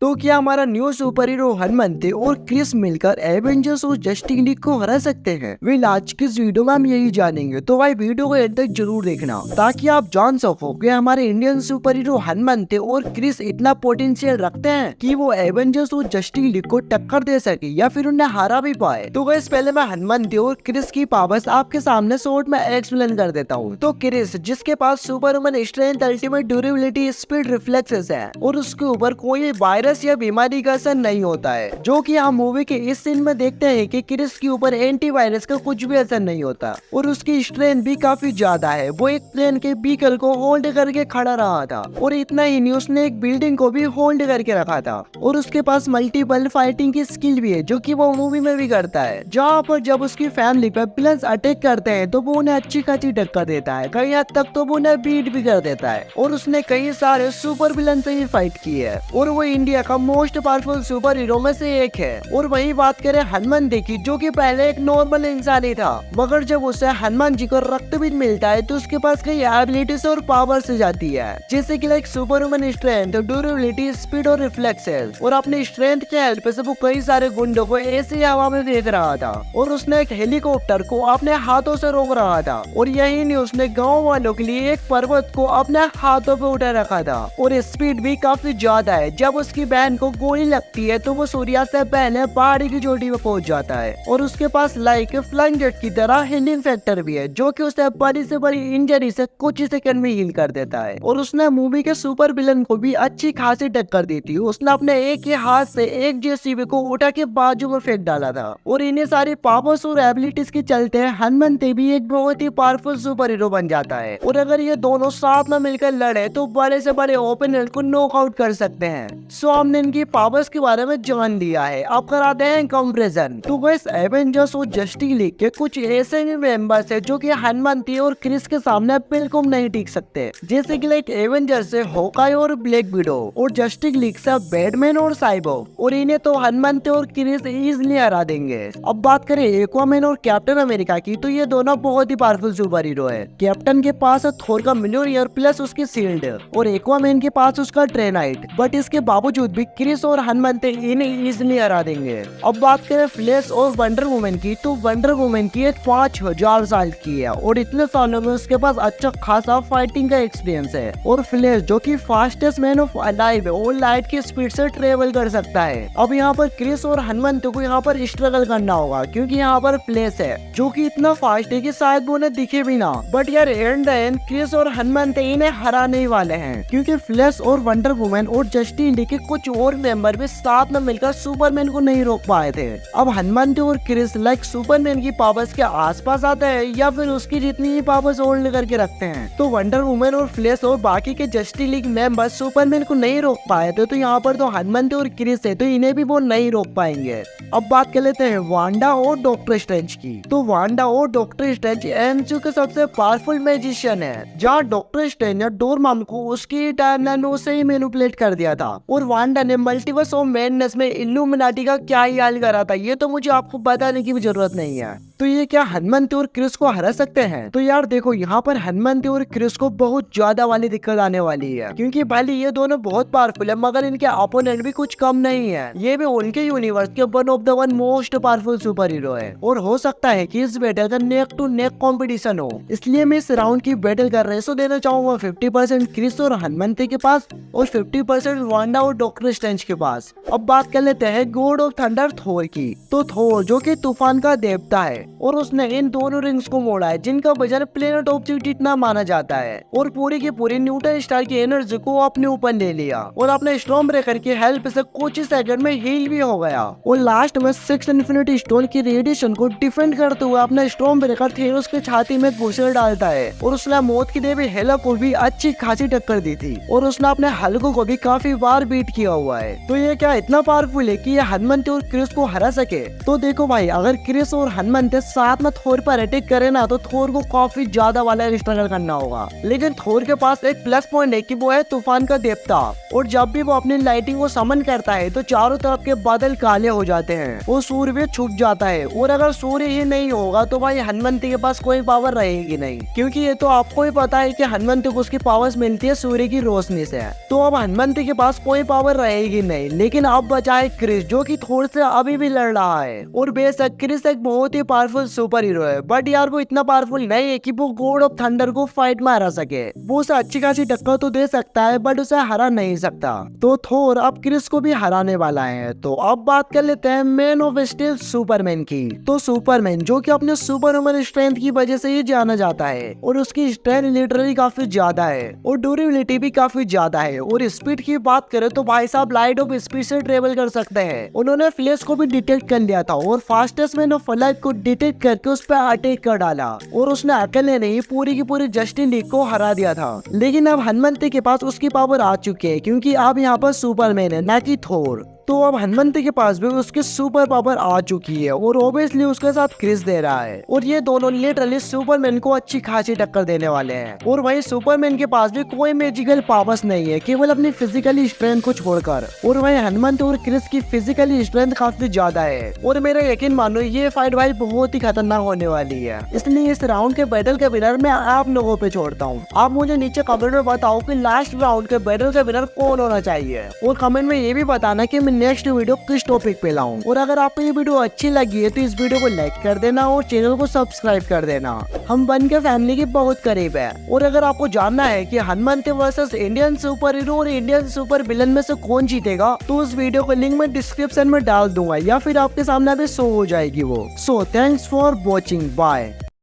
तो क्या हमारा न्यू सुपर हीरो हनुमंत और क्रिस मिलकर एवेंजर्स और जस्टिस लीग को हरा सकते हैं? वेल आज की इस वीडियो में हम यही जानेंगे, तो भाई वीडियो को एंड तक जरूर देखना ताकि आप जान सको कि हमारे इंडियन सुपर हीरो हनुमंत और क्रिस इतना पोटेंशियल रखते हैं कि वो एवेंजर्स और जस्टिस लीग को टक्कर दे सके या फिर उन्हें हरा भी पाए। तो गाइस पहले मैं हनुमंत और क्रिस की पावर्स आपके सामने शॉर्ट में एक्सप्लेन कर देता हूँ। तो क्रिस जिसके पास super woman strength, ultimate durability, speed, reflexes है और उसके ऊपर कोई वायरस या बीमारी का असर नहीं होता है, जो कि हम मूवी के इस सीन में देखते हैं कि क्रिस के ऊपर एंटीवायरस का कुछ भी असर नहीं होता और उसकी स्ट्रेंथ भी काफी ज्यादा है। वो एक प्लेन के बीकल को होल्ड करके खड़ा रहा था और इतना ही नहीं, उसने एक बिल्डिंग को भी होल्ड करके रखा था और उसके पास मल्टीपल फाइटिंग की स्किल भी है, जो कि वो मूवी में भी करता है। जहाँ पर जब उसकी फैमिली पर विलन्स अटैक करते हैं तो वो उन्हें अच्छी खासी टक्कर देता है, कई हद तक तो वो उन्हें बीट भी कर देता है और उसने कई सारे सुपर विलन से ही फाइट की है और वो इंडिया का मोस्ट पावरफुल सुपर हीरो में से एक है। और वही बात करें हनुमंत की, जो कि पहले एक नॉर्मल इंसान ही था, मगर जब उसे हनुमान जी को रक्तबीज मिलता है तो उसके पास कई एबिलिटीज और पावर से जाती है, जैसे कि like super woman strength, durability, speed और रिफ्लेक्सेस। और अपनी स्ट्रेंथ के हेल्प से वो कई सारे गुंडों को ऐसे हवा में फेंक रहा था और उसने एक हेलीकॉप्टर को अपने हाथों से रोक रहा था और यही नहीं, उसने गाँव वालों के लिए एक पर्वत को अपने हाथों पे उठा रखा था। और स्पीड भी काफी ज्यादा है, जब उसकी बहन को गोली लगती है तो वो सूर्यास्त से पहले पहाड़ी की चोटी पे पहुंच जाता है। और उसके पास लाइक फ्लाइंग जेट की तरह हीलिंग फैक्टर भी है, जो कि उसे बड़ी से बड़ी इंजरी से कुछ ही सेकंड में हील कर देता है। और उसने मूवी के सुपर विलन को भी अच्छी खासी टक्कर दी थी। उसने अपने एक ही हाथ से एक जेसीबी को उठा के बाजू में फेंक डाला था। और इन्हें सारी पावर्स और एबिलिटीज के चलते हनुमंत भी एक बहुत ही पावरफुल सुपर हीरो बन जाता है। और अगर ये दोनों साथ में मिलकर लड़े तो बड़े से बड़े ओपोनेंट को नॉकआउट कर सकते हैं। सो हमने इनकी पावर्स के बारे में जान लिया है, अब कराते हैं कंपैरिजन। तो गाइस एवेंजर्स और जस्टिस लीग के कुछ ऐसे भी मेंबर्स हैं जो कि हनुमंत और क्रिस के सामने बिल्कुल नहीं टिक सकते, जैसे कि लाइक एवेंजर्स से हॉकाई और ब्लैक विडो और जस्टिस लीग से बैटमैन और साइबोर्ग। और इन्हें तो हनुमंत और क्रिस इजीली हरा देंगे। अब बात करें एक्वामैन और कैप्टन अमेरिका की, तो ये दोनों बहुत ही पावरफुल सुपर हीरो है। कैप्टन के पास थोर का मिलियनियर प्लस उसकी शील्ड और एक्वामैन के पास उसका ट्रेनाइट, बट इसके बावजूद भी क्रिस और हनुमंत इन्हें इजीली हरा देंगे। अब बात करें फ्लैश और वंडर वुमन की, तो वंडर वुमन की एक 5000 साल की है और इतने सालों में उसके पास अच्छा खासा फाइटिंग का एक्सपीरियंस है। और फ्लैश जो कि फास्टेस्ट मैन ऑफ अलाइव है और लाइट की स्पीड से ट्रेवल कर सकता है। अब यहाँ पर क्रिस और हनुमंत को यहाँ पर स्ट्रगल करना होगा, क्योंकि यहाँ पर फ्लैश है जो कि इतना फास्ट है कि शायद वो उन्हें दिखे भी ना, बट यार एंड क्रिस और हनुमंत इन्हें हराने वाले हैं, क्योंकि फ्लैश और वंडर वुमन और जस्टिस लीग के कुछ और मेंबर भी साथ में मिलकर सुपरमैन को नहीं रोक पाए थे। अब हनुमंत और क्रिस लाइक सुपरमैन की पावर्स के आसपास आते हैं या फिर उसकी जितनी ही पावर्स होल्ड करके रखते हैं, तो वंडर वुमन और फ्लैश और बाकी के जस्टिस लीग मेंबर सुपरमैन को नहीं रोक पाए थे, तो यहाँ पर तो हनुमंत और क्रिस है, तो इन्हें भी वो नहीं रोक पाएंगे। अब बात कर लेते हैं वांडा और डॉक्टर स्ट्रेंज की। तो वांडा और डॉक्टर स्ट्रेंज एमसीयू के सबसे पावरफुल मैजिशियन है, जहाँ डॉक्टर स्ट्रेंज ने डोरमाम को उसकी टाइमलाइन से ही मैनिपुलेट कर दिया था और वांडा ने मल्टीवर्स ऑफ मैडनेस में इल्यूमिनाटी का क्या ही हाल करा था, ये तो मुझे आपको बताने की भी जरूरत नहीं है। तो ये क्या हनुमंत और क्रिस को हरा सकते हैं? तो यार देखो, यहाँ पर हनुमंत और क्रिस को बहुत ज्यादा वाली दिक्कत आने वाली है, क्योंकि भले ये दोनों बहुत पावरफुल है मगर इनके अपोनेंट भी कुछ कम नहीं है। ये भी उनके यूनिवर्स के one of the one most powerful super hero है और हो सकता है कि इस बैटल का नेक टू नेक कॉम्पिटिशन हो, इसलिए मैं इस राउंड की बैटल कर रहे सो देना चाहूंगा 50% क्रिस और हनुमंत के पास और 50% वांडा और डॉक्टर स्ट्रेंज के पास। अब बात कर लेते हैं गॉड ऑफ थंडर थोर की। तो थोर जो कि तूफान का देवता है और उसने इन दोनों रिंग्स को मोड़ा है, जिनका वजन प्लेनेट ऑफ जितना माना जाता है, और पूरी की पूरी न्यूटन स्टार की एनर्जी को अपने ऊपर ले लिया और अपने स्टॉर्म ब्रेकर की हेल्प से कुछ ही सेकंड में हील भी हो गया। और लास्ट में 6 इन्फिनिटी स्टोन की रेडिएशन को डिफेंड करते हुए अपना स्टॉर्म ब्रेकर थेनोस के छाती में घुसेड़ डालता है और उसने मौत की देवी हेला को भी अच्छी खासी टक्कर दी थी और उसने अपने हल्को को भी काफी बार बीट किया हुआ है। तो ये क्या इतना पावरफुल है कि ये हनुमंत और क्रिस को हरा सके? तो देखो भाई, अगर क्रिस और हनुमंत साथ में थोर पर अटैक करे ना तो थोर को काफी ज्यादा वाला स्ट्रगल करना होगा। लेकिन थोर के पास एक प्लस पॉइंट है कि वो है तूफान का देवता, और जब भी वो अपनी लाइटिंग को समन करता है तो चारों तरफ के बादल काले हो जाते हैं, वो सूर्य भी छुप जाता है। और अगर सूर्य ही नहीं होगा तो भाई हनुमंती के पास कोई पावर रहेगी नहीं, क्योंकि ये तो आपको ही पता है कि हनुमंती को उसकी पावर्स मिलती है सूर्य की रोशनी से। तो अब हनुमंती के पास कोई पावर रहेगी नहीं। लेकिन अब बचा है क्रिस, जो कि थोर से अभी भी लड़ रहा है। और बेशक क्रिस एक बहुत ही पावरफुल सुपर हीरो है, बट यार वो इतना पावरफुल नहीं है कि वो गॉड ऑफ थंडर को फाइट में हरा सके। वो उसे अच्छी खासी टक्कर तो दे सकता है, बट उसे हरा नहीं सकता। तो थोर अब क्रिस को भी हराने वाला है। तो अब बात कर लेते हैं मैन ऑफ स्टील सुपरमैन की। तो सुपरमैन जो कि अपने सुपर ह्यूमन स्ट्रेंथ की वजह से ही जाना जाता है, और उसकी स्ट्रेंथ लिटरली काफी ज्यादा है, और ड्यूरेबिलिटी भी काफी ज्यादा है। और स्पीड की बात करें तो भाई साहब लाइट ऑफ स्पीड से ट्रेवल कर सकते हैं। उन्होंने फ्लैश को भी डिटेक्ट कर लिया था, और फास्टेस्ट मैन ऑफ लाइट को डिटेक्ट करके उस पर अटैक कर डाला, और उसने अकेले नहीं पूरी की पूरी जस्टिस लीग को हरा दिया था। लेकिन अब हनुमंती के पास उसकी पावर आ चुकी है, क्योंकि अब यहाँ पर सुपरमैन है ना कि थोर। तो अब हनुमंती के पास भी उसकी सुपर पावर आ चुकी है, और ओबियसली उसके साथ क्रिस दे रहा है, और ये दोनों लिटरली सुपरमैन को अच्छी खासी टक्कर देने वाले हैं। और वही सुपरमैन के पास भी कोई मैजिकल पावर्स नहीं है, केवल अपनी फिजिकली स्ट्रेंथ को छोड़कर। और वही हनुमंत और क्रिस की फिजिकली स्ट्रेंथ काफी ज्यादा है, और मेरा यकीन मानो ये फाइट भाई बहुत ही खतरनाक होने वाली है। इसलिए इस राउंड के बैटल के विनर मैं आप लोगों पे छोड़ता हूँ। आप मुझे नीचे कमेंट में बताओ कि लास्ट राउंड के बैटल के विनर कौन होना चाहिए, और कमेंट में ये भी बताना कि नेक्स्ट वीडियो किस टॉपिक पे लाऊं। और अगर आपको ये वीडियो अच्छी लगी है तो इस वीडियो को लाइक कर देना और चैनल को सब्सक्राइब कर देना। हम बन के फैमिली के बहुत करीब है। और अगर आपको जानना है कि Hanumant versus Indian super hero और इंडियन सुपर विलन में से कौन जीतेगा, तो उस वीडियो को लिंक मैं डिस्क्रिप्शन में डाल दूंगा, या फिर आपके सामने अभी शो हो जाएगी वो। So thanks for watching, bye.